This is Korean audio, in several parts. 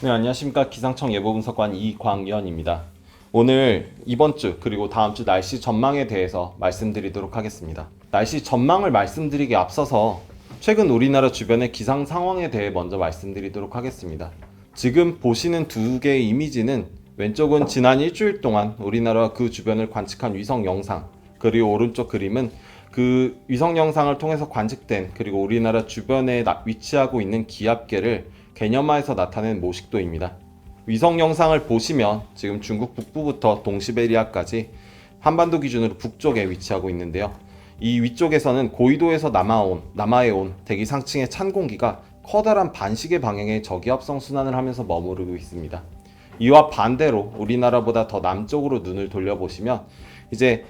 네, 안녕하십니까. 기상청 예보분석관 이광연입니다. 오늘 이번 주 그리고 다음 주 날씨 전망에 대해서 말씀드리도록 하겠습니다. 날씨 전망을 말씀드리기 앞서서 최근 우리나라 주변의 기상 상황에 대해 먼저 말씀드리도록 하겠습니다. 지금 보시는 두 개의 이미지는 왼쪽은 지난 일주일 동안 우리나라 그 주변을 관측한 위성 영상, 그리고 오른쪽 그림은 그 위성 영상을 통해서 관측된 그리고 우리나라 주변에 위치하고 있는 기압계를 개념화해서 나타낸 모식도입니다. 위성 영상을 보시면 지금 중국 북부부터 동시베리아까지 한반도 기준으로 북쪽에 위치하고 있는데요. 이 위쪽에서는 고緯도에서 남하에 온 대기 상층의 찬 공기가 커다란 반시계 방향의 저기압성 순환을 하면서 머무르고 있습니다. 이와 반대로 우리나라보다 더 남쪽으로 눈을 돌려보시면 이제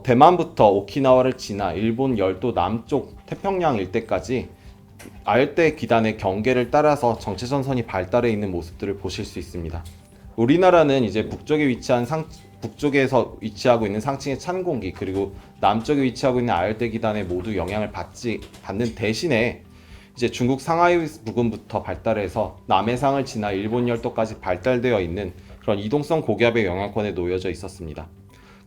대만부터 오키나와를 지나 일본 열도 남쪽 태평양 일대까지 아열대 기단의 경계를 따라서 정체전선이 발달해 있는 모습들을 보실 수 있습니다. 우리나라는 이제 북쪽에서 위치하고 있는 상층의 찬 공기 그리고 남쪽에 위치하고 있는 아열대 기단에 모두 영향을 받는 대신에 이제 중국 상하이 부근부터 발달해서 남해상을 지나 일본 열도까지 발달되어 있는 그런 이동성 고기압의 영향권에 놓여져 있었습니다.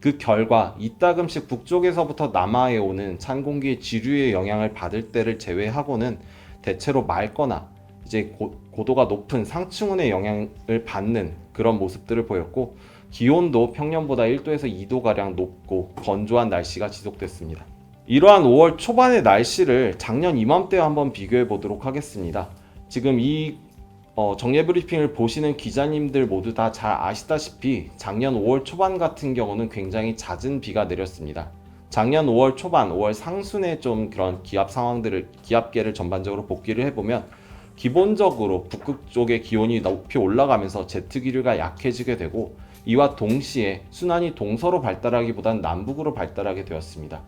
그 결과 이따금씩 북쪽에서부터 남하에 오는 찬 공기의 지류의 영향을 받을 때를 제외하고는 대체로 맑거나 이제 고도가 높은 상층운의 영향을 받는 그런 모습들을 보였고, 기온도 평년보다 1도에서 2도가량 높고 건조한 날씨가 지속됐습니다. 이러한 5월 초반의 날씨를 작년 이맘때와 한번 비교해 보도록 하겠습니다. 지금 이 정례 브리핑을 보시는 기자님들 모두 다 잘 아시다시피 작년 5월 초반 같은 경우는 굉장히 잦은 비가 내렸습니다. 작년 5월 초반, 5월 상순에 좀 그런 기압계를 전반적으로 복기를 해보면 기본적으로 북극 쪽의 기온이 높이 올라가면서 제트기류가 약해지게 되고, 이와 동시에 순환이 동서로 발달하기보다는 남북으로 발달하게 되었습니다.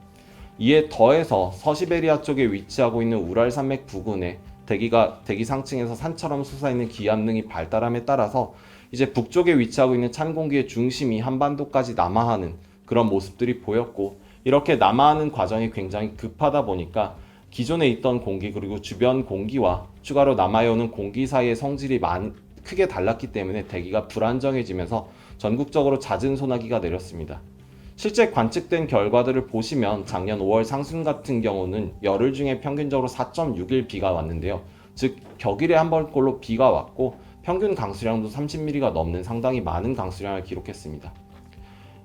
이에 더해서 서시베리아 쪽에 위치하고 있는 우랄 산맥 부근에 대기 상층에서 산처럼 솟아있는 기압능이 발달함에 따라서 이제 북쪽에 위치하고 있는 찬 공기의 중심이 한반도까지 남하하는 그런 모습들이 보였고, 이렇게 남하하는 과정이 굉장히 급하다 보니까 기존에 있던 공기 그리고 주변 공기와 추가로 남하해오는 공기 사이의 성질이 크게 달랐기 때문에 대기가 불안정해지면서 전국적으로 잦은 소나기가 내렸습니다. 실제 관측된 결과들을 보시면 작년 5월 상순 같은 경우는 열흘 중에 평균적으로 4.6일 비가 왔는데요. 즉 격일에 한 번꼴로 비가 왔고 평균 강수량도 30mm가 넘는 상당히 많은 강수량을 기록했습니다.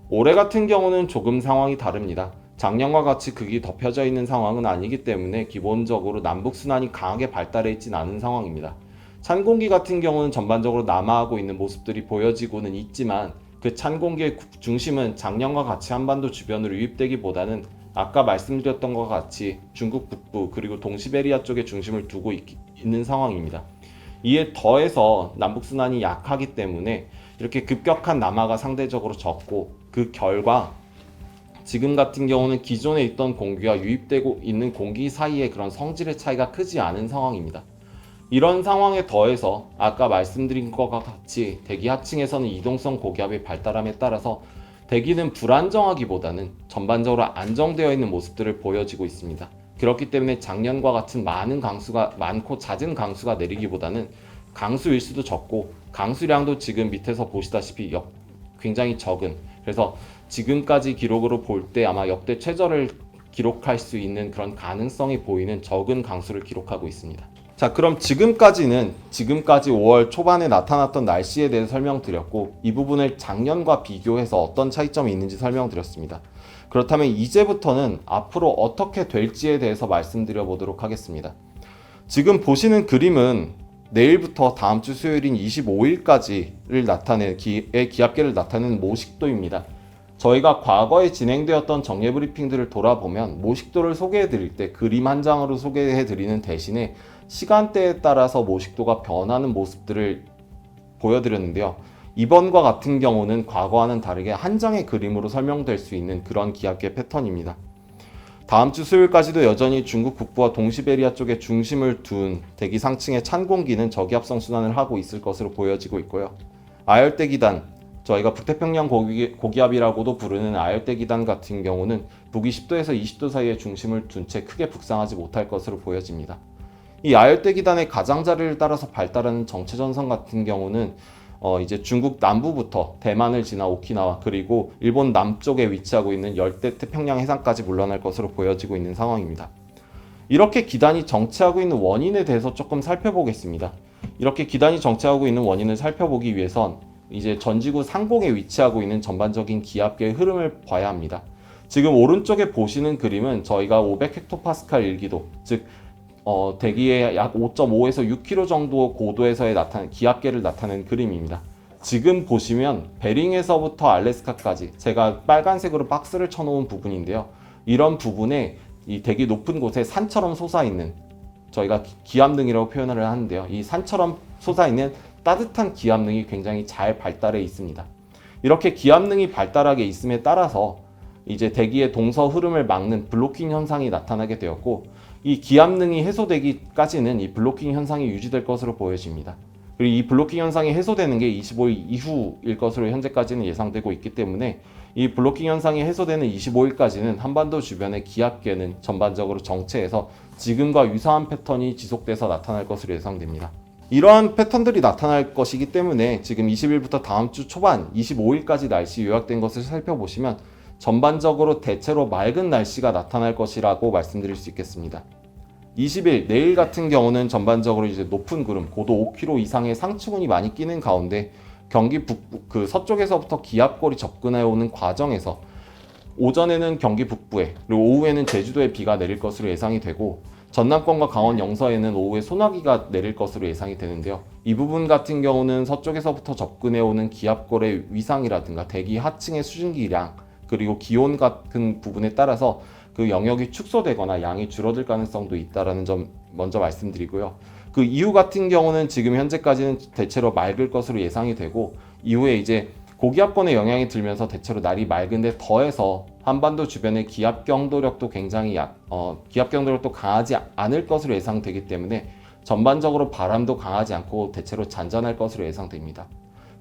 올해 같은 경우는 조금 상황이 다릅니다. 작년과 같이 극이 덮여져 있는 상황은 아니기 때문에 기본적으로 남북순환이 강하게 발달해 있진 않은 상황입니다. 찬 공기 같은 경우는 전반적으로 남하하고 있는 모습들이 보여지고는 있지만 그 찬 공기의 중심은 작년과 같이 한반도 주변으로 유입되기보다는 아까 말씀드렸던 것 같이 중국 북부 그리고 동시베리아 쪽에 중심을 두고 있는 상황입니다. 이에 더해서 남북순환이 약하기 때문에 이렇게 급격한 남하가 상대적으로 적고, 그 결과 지금 같은 경우는 기존에 있던 공기와 유입되고 있는 공기 사이의 그런 성질의 차이가 크지 않은 상황입니다. 이런 상황에 더해서 아까 말씀드린 것과 같이 대기 하층에서는 이동성 고기압이 발달함에 따라서 대기는 불안정하기보다는 전반적으로 안정되어 있는 모습들을 보여지고 있습니다. 그렇기 때문에 작년과 같은 많고 잦은 강수가 내리기보다는 강수 일수도 적고 강수량도 지금 밑에서 보시다시피 굉장히 적은, 그래서 지금까지 기록으로 볼 때 아마 역대 최저를 기록할 수 있는 그런 가능성이 보이는 적은 강수를 기록하고 있습니다. 자, 그럼 지금까지 5월 초반에 나타났던 날씨에 대해서 설명드렸고, 이 부분을 작년과 비교해서 어떤 차이점이 있는지 설명드렸습니다. 그렇다면 이제부터는 앞으로 어떻게 될지에 대해서 말씀드려 보도록 하겠습니다. 지금 보시는 그림은 내일부터 다음 주 수요일인 25일까지를 나타낸 기압계를 나타내는 모식도입니다. 저희가 과거에 진행되었던 정례 브리핑들을 돌아보면 모식도를 소개해 드릴 때 그림 한 장으로 소개해 드리는 대신에 시간대에 따라서 모식도가 변하는 모습들을 보여드렸는데요. 이번과 같은 경우는 과거와는 다르게 한 장의 그림으로 설명될 수 있는 그런 기압계 패턴입니다. 다음 주 수요일까지도 여전히 중국 북부와 동시베리아 쪽에 중심을 둔 대기 상층의 찬 공기는 저기압성 순환을 하고 있을 것으로 보여지고 있고요. 아열대 기단, 저희가 북태평양 고기압이라고도 부르는 아열대 기단 같은 경우는 북위 10도에서 20도 사이에 중심을 둔 채 크게 북상하지 못할 것으로 보여집니다. 이 아열대 기단의 가장자리를 따라서 발달하는 정체 전선 같은 경우는 이제 중국 남부부터 대만을 지나 오키나와 그리고 일본 남쪽에 위치하고 있는 열대 태평양 해상까지 물러날 것으로 보여지고 있는 상황입니다. 이렇게 기단이 정체하고 있는 원인에 대해서 조금 살펴보겠습니다. 이렇게 기단이 정체하고 있는 원인을 살펴보기 위해선 이제 전지구 상공에 위치하고 있는 전반적인 기압계의 흐름을 봐야 합니다. 지금 오른쪽에 보시는 그림은 저희가 500헥토파스칼 일기도, 즉 대기의 약 5.5에서 6km 정도 고도에서의 기압계를 나타내는 그림입니다. 지금 보시면 베링에서부터 알래스카까지 제가 빨간색으로 박스를 쳐놓은 부분인데요. 이런 부분에 이 대기 높은 곳에 산처럼 솟아있는, 저희가 기압능이라고 표현을 하는데요. 이 산처럼 솟아있는 따뜻한 기압능이 굉장히 잘 발달해 있습니다. 이렇게 기압능이 발달하게 있음에 따라서 이제 대기의 동서 흐름을 막는 블로킹 현상이 나타나게 되었고, 이 기압능이 해소되기까지는 이 블로킹 현상이 유지될 것으로 보여집니다. 그리고 이 블로킹 현상이 해소되는 게 25일 이후일 것으로 현재까지는 예상되고 있기 때문에 이 블로킹 현상이 해소되는 25일까지는 한반도 주변의 기압계는 전반적으로 정체해서 지금과 유사한 패턴이 지속돼서 나타날 것으로 예상됩니다. 이러한 패턴들이 나타날 것이기 때문에 지금 20일부터 다음 주 초반 25일까지 날씨 요약된 것을 살펴보시면 전반적으로 대체로 맑은 날씨가 나타날 것이라고 말씀드릴 수 있겠습니다. 20일 내일 같은 경우는 전반적으로 이제 높은 구름, 고도 5km 이상의 상층운이 많이 끼는 가운데 경기 북부, 서쪽에서부터 기압골이 접근해 오는 과정에서 오전에는 경기 북부에 그리고 오후에는 제주도에 비가 내릴 것으로 예상이 되고, 전남권과 강원 영서에는 오후에 소나기가 내릴 것으로 예상이 되는데요. 이 부분 같은 경우는 서쪽에서부터 접근해 오는 기압골의 위상이라든가 대기 하층의 수증기량 그리고 기온 같은 부분에 따라서 그 영역이 축소되거나 양이 줄어들 가능성도 있다는 점 먼저 말씀드리고요. 그 이후 같은 경우는 지금 현재까지는 대체로 맑을 것으로 예상이 되고, 이후에 이제 고기압권의 영향이 들면서 대체로 날이 맑은데 더해서 한반도 주변의 기압 경도력도 굉장히 기압 경도력도 강하지 않을 것으로 예상되기 때문에 전반적으로 바람도 강하지 않고 대체로 잔잔할 것으로 예상됩니다.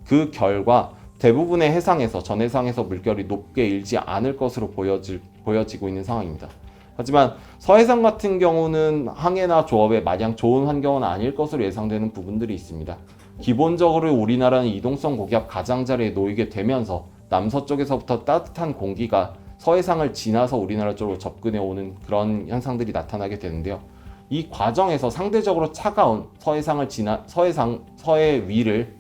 그 결과 대부분의 해상에서 전해상에서 물결이 높게 일지 않을 것으로 보여지고 있는 상황입니다. 하지만 서해상 같은 경우는 항해나 조업에 마냥 좋은 환경은 아닐 것으로 예상되는 부분들이 있습니다. 기본적으로 우리나라는 이동성 고기압 가장자리에 놓이게 되면서 남서쪽에서부터 따뜻한 공기가 서해상을 지나서 우리나라 쪽으로 접근해 오는 그런 현상들이 나타나게 되는데요. 이 과정에서 상대적으로 차가운 서해 위를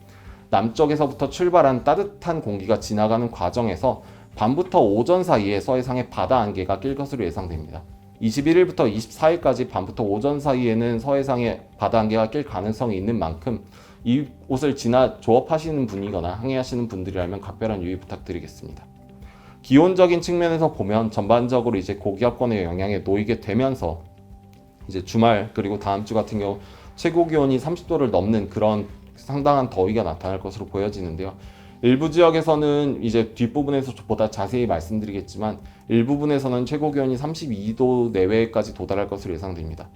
남쪽에서부터 출발한 따뜻한 공기가 지나가는 과정에서 밤부터 오전 사이에 서해상의 바다 안개가 낄 것으로 예상됩니다. 21일부터 24일까지 밤부터 오전 사이에는 서해상의 바다 안개가 낄 가능성이 있는 만큼 이곳을 지나 조업하시는 분이거나 항해하시는 분들이라면 각별한 유의 부탁드리겠습니다. 기온적인 측면에서 보면 전반적으로 이제 고기압권의 영향에 놓이게 되면서 이제 주말 그리고 다음 주 같은 경우 최고 기온이 30도를 넘는 그런 상당한 더위가 나타날 것으로 보여지는데요. 일부 지역에서는 이제 뒷부분에서 보다 자세히 말씀드리겠지만 일부 분에서는 최고 기온이 32도 내외까지 도달할 것으로 예상됩니다.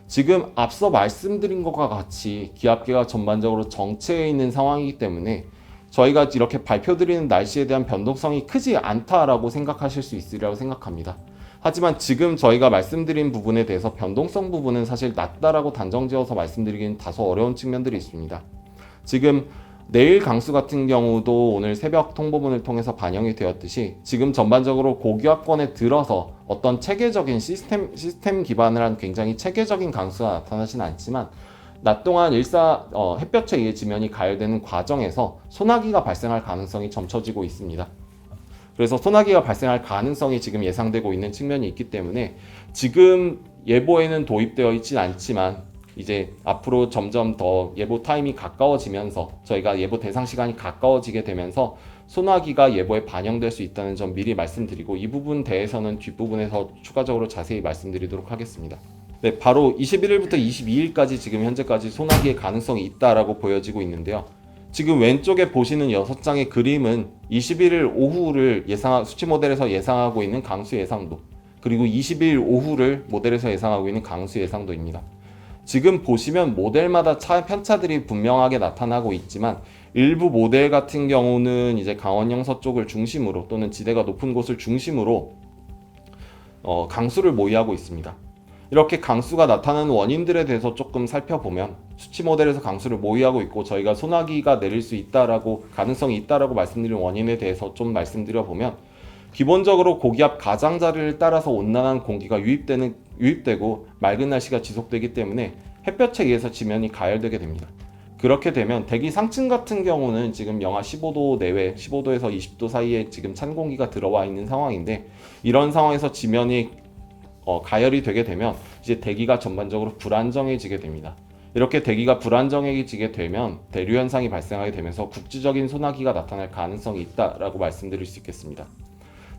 지금 앞서 말씀드린 것과 같이 기압계가 전반적으로 정체해 있는 상황이기 때문에 저희가 이렇게 발표드리는 날씨에 대한 변동성이 크지 않다라고 생각하실 수 있으리라고 생각합니다. 하지만 지금 저희가 말씀드린 부분에 대해서 변동성 부분은 사실 낮다라고 단정지어서 말씀드리기는 다소 어려운 측면들이 있습니다. 지금 내일 강수 같은 경우도 오늘 새벽 통보문을 통해서 반영이 되었듯이 지금 전반적으로 고기압권에 들어서 어떤 체계적인 시스템 기반을 한 굉장히 체계적인 강수가 나타나진 않지만 낮 동안 햇볕에 의해 지면이 가열되는 과정에서 소나기가 발생할 가능성이 점쳐지고 있습니다. 그래서 소나기가 발생할 가능성이 지금 예상되고 있는 측면이 있기 때문에 지금 예보에는 도입되어 있진 않지만 이제 앞으로 점점 더 예보 타임이 가까워지면서 저희가 예보 대상 시간이 가까워지게 되면서 소나기가 예보에 반영될 수 있다는 점 미리 말씀드리고, 이 부분 대해서는 뒷부분에서 추가적으로 자세히 말씀드리도록 하겠습니다. 네, 바로 21일부터 22일까지 지금 현재까지 소나기의 가능성이 있다라고 보여지고 있는데요. 지금 왼쪽에 보시는 6장의 그림은 21일 오후를 수치 모델에서 예상하고 있는 강수 예상도, 그리고 22일 오후를 모델에서 예상하고 있는 강수 예상도입니다. 지금 보시면 모델마다 편차들이 분명하게 나타나고 있지만 일부 모델 같은 경우는 이제 강원 영서 쪽을 중심으로 또는 지대가 높은 곳을 중심으로 강수를 모의하고 있습니다. 이렇게 강수가 나타나는 원인들에 대해서 조금 살펴보면 수치 모델에서 강수를 모의하고 있고 저희가 소나기가 내릴 수 있다라고 가능성이 있다라고 말씀드린 원인에 대해서 좀 말씀드려 보면 기본적으로 고기압 가장자리를 따라서 온난한 공기가 유입되고 맑은 날씨가 지속되기 때문에 햇볕에 의해서 지면이 가열되게 됩니다. 그렇게 되면 대기 상층 같은 경우는 지금 영하 15도 내외 15도에서 20도 사이에 지금 찬 공기가 들어와 있는 상황인데 이런 상황에서 지면이 가열이 되게 되면 이제 대기가 전반적으로 불안정해지게 됩니다. 이렇게 대기가 불안정해지게 되면 대류 현상이 발생하게 되면서 국지적인 소나기가 나타날 가능성이 있다라고 말씀드릴 수 있겠습니다.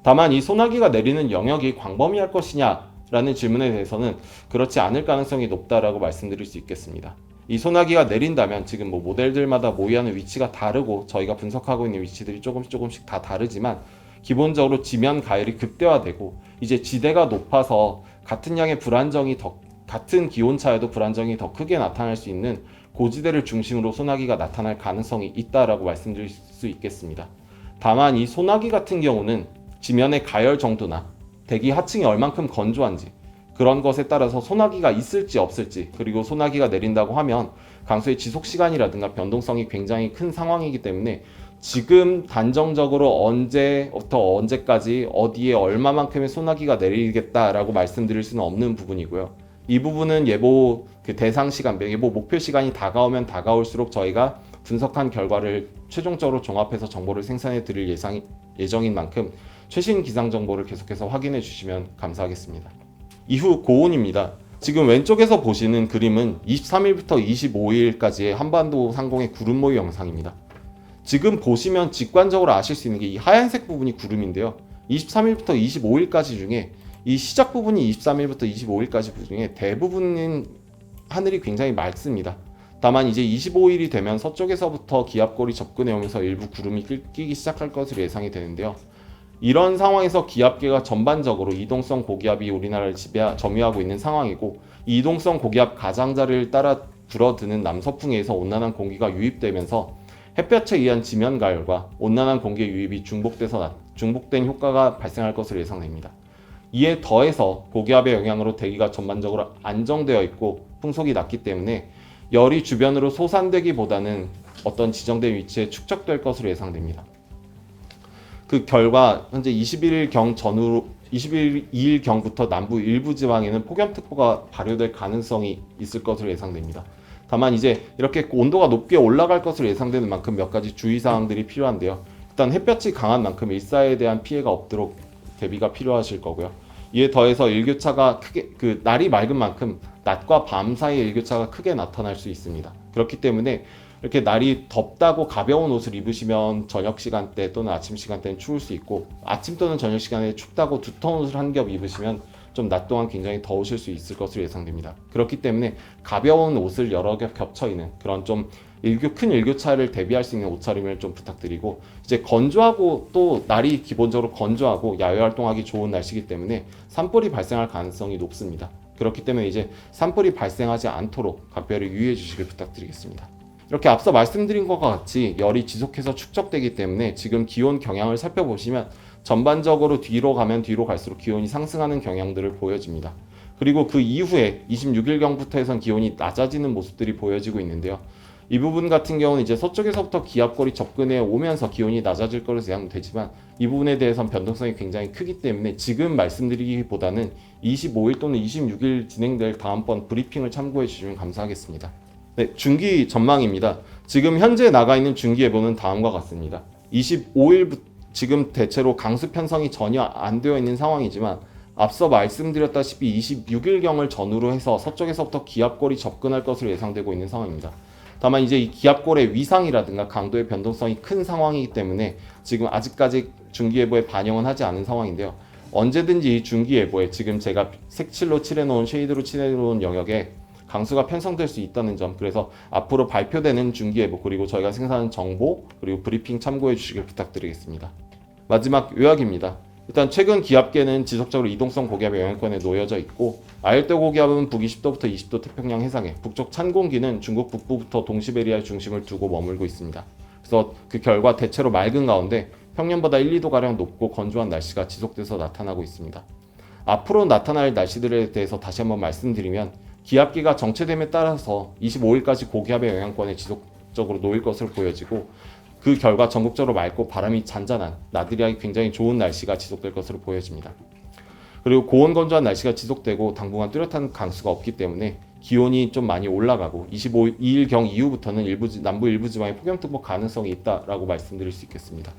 다만 이 소나기가 내리는 영역이 광범위할 것이냐라는 질문에 대해서는 그렇지 않을 가능성이 높다라고 말씀드릴 수 있겠습니다. 이 소나기가 내린다면 지금 모델들마다 모의하는 위치가 다르고 저희가 분석하고 있는 위치들이 조금씩 다 다르지만 기본적으로 지면 가열이 극대화되고 이제 지대가 높아서 같은 기온 차에도 불안정이 더 크게 나타날 수 있는 고지대를 중심으로 소나기가 나타날 가능성이 있다라고 말씀드릴 수 있겠습니다. 다만 이 소나기 같은 경우는 지면의 가열 정도나 대기 하층이 얼만큼 건조한지 그런 것에 따라서 소나기가 있을지 없을지 그리고 소나기가 내린다고 하면 강수의 지속 시간이라든가 변동성이 굉장히 큰 상황이기 때문에 지금 단정적으로 언제부터 언제까지 어디에 얼마만큼의 소나기가 내리겠다라고 말씀드릴 수는 없는 부분이고요. 이 부분은 예보 대상 시간, 예보 목표 시간이 다가오면 다가올수록 저희가 분석한 결과를 최종적으로 종합해서 정보를 생산해 드릴 예정인 만큼 최신 기상 정보를 계속해서 확인해 주시면 감사하겠습니다. 이후 고온입니다. 지금 왼쪽에서 보시는 그림은 23일부터 25일까지의 한반도 상공의 구름 모의 영상입니다. 지금 보시면 직관적으로 아실 수 있는 게 이 하얀색 부분이 구름인데요. 23일부터 25일까지 중에 이 시작 부분이 23일부터 25일까지 중에 대부분은 하늘이 굉장히 맑습니다. 다만 이제 25일이 되면 서쪽에서부터 기압골이 접근해 오면서 일부 구름이 끼기 시작할 것으로 예상이 되는데요. 이런 상황에서 기압계가 전반적으로 이동성 고기압이 우리나라를 점유하고 있는 상황이고 이 이동성 고기압 가장자리를 따라 불어드는 남서풍에서 온난한 공기가 유입되면서 햇볕에 의한 지면 가열과 온난한 공기의 유입이 중복된 효과가 발생할 것으로 예상됩니다. 이에 더해서 고기압의 영향으로 대기가 전반적으로 안정되어 있고 풍속이 낮기 때문에 열이 주변으로 솟아되기보다는 어떤 지정된 위치에 축적될 것으로 예상됩니다. 그 결과 현재 22일경부터 남부 일부 지방에는 폭염특보가 발효될 가능성이 있을 것으로 예상됩니다. 다만 이제 이렇게 온도가 높게 올라갈 것으로 예상되는 만큼 몇 가지 주의사항들이 필요한데요. 일단 햇볕이 강한 만큼 일사에 대한 피해가 없도록 대비가 필요하실 거고요. 이에 더해서 일교차가 날이 맑은 만큼 낮과 밤 사이에 일교차가 크게 나타날 수 있습니다. 그렇기 때문에 이렇게 날이 덥다고 가벼운 옷을 입으시면 저녁 시간대 또는 아침 시간대는 추울 수 있고 아침 또는 저녁 시간에 춥다고 두터운 옷을 한 겹 입으시면 좀 낮 동안 굉장히 더우실 수 있을 것으로 예상됩니다. 그렇기 때문에 가벼운 옷을 여러 겹 겹쳐 있는 그런 좀 큰 일교차를 대비할 수 있는 옷차림을 좀 부탁드리고 이제 건조하고 또 날이 기본적으로 건조하고 야외 활동하기 좋은 날씨이기 때문에 산불이 발생할 가능성이 높습니다. 그렇기 때문에 이제 산불이 발생하지 않도록 각별히 유의해 주시길 부탁드리겠습니다. 이렇게 앞서 말씀드린 것과 같이 열이 지속해서 축적되기 때문에 지금 기온 경향을 살펴보시면 전반적으로 뒤로 갈수록 기온이 상승하는 경향들을 보여집니다. 그리고 그 이후에 26일경부터 해선 기온이 낮아지는 모습들이 보여지고 있는데요. 이 부분 같은 경우는 이제 서쪽에서부터 기압골이 접근해 오면서 기온이 낮아질 것으로 예상되지만 이 부분에 대해서는 변동성이 굉장히 크기 때문에 지금 말씀드리기보다는 25일 또는 26일 진행될 다음번 브리핑을 참고해 주시면 감사하겠습니다. 네, 중기 전망입니다. 지금 현재 나가 있는 중기 예보는 다음과 같습니다. 25일부터 지금 대체로 강수 편성이 전혀 안 되어 있는 상황이지만 앞서 말씀드렸다시피 26일경을 전후로 해서 서쪽에서부터 기압골이 접근할 것으로 예상되고 있는 상황입니다. 다만 이제 이 기압골의 위상이라든가 강도의 변동성이 큰 상황이기 때문에 지금 아직까지 중기예보에 반영은 하지 않은 상황인데요. 언제든지 이 중기예보에 지금 제가 색칠로 칠해놓은 쉐이드로 칠해놓은 영역에 강수가 편성될 수 있다는 점, 그래서 앞으로 발표되는 중기예보 그리고 저희가 생산하는 정보 그리고 브리핑 참고해 주시길 부탁드리겠습니다. 마지막 요약입니다. 일단 최근 기압계는 지속적으로 이동성 고기압의 영향권에 놓여져 있고 아열대 고기압은 북 20도부터 20도 태평양 해상에 북쪽 찬 공기는 중국 북부부터 동시베리아에 중심을 두고 머물고 있습니다. 그래서 그 결과 대체로 맑은 가운데 평년보다 1, 2도가량 높고 건조한 날씨가 지속돼서 나타나고 있습니다. 앞으로 나타날 날씨들에 대해서 다시 한번 말씀드리면 기압기가 정체됨에 따라서 25일까지 고기압의 영향권에 지속적으로 놓일 것으로 보여지고 그 결과 전국적으로 맑고 바람이 잔잔한 나들이하기 굉장히 좋은 날씨가 지속될 것으로 보여집니다. 그리고 고온 건조한 날씨가 지속되고 당분간 뚜렷한 강수가 없기 때문에 기온이 좀 많이 올라가고 22일경 이후부터는 남부 일부 지방에 폭염특보 가능성이 있다라고 말씀드릴 수 있겠습니다.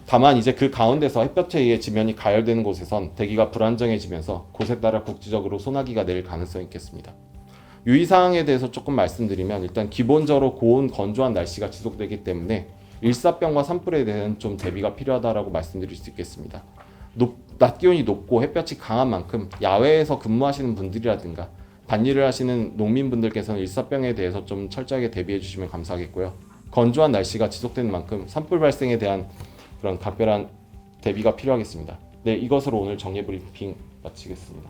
다만 그 가운데서 햇볕에 의해 지면이 가열되는 곳에선 대기가 불안정해지면서 곳에 따라 국지적으로 소나기가 내릴 가능성이 있겠습니다. 유의사항에 대해서 조금 말씀드리면 일단 기본적으로 고온 건조한 날씨가 지속되기 때문에 일사병과 산불에 대한 좀 대비가 필요하다라고 말씀드릴 수 있겠습니다. 낮 기온이 높고 햇볕이 강한 만큼 야외에서 근무하시는 분들이라든가 밭일을 하시는 농민분들께서는 일사병에 대해서 좀 철저하게 대비해 주시면 감사하겠고요. 건조한 날씨가 지속되는 만큼 산불 발생에 대한 그런 각별한 대비가 필요하겠습니다. 네, 이것으로 오늘 정례 브리핑 마치겠습니다.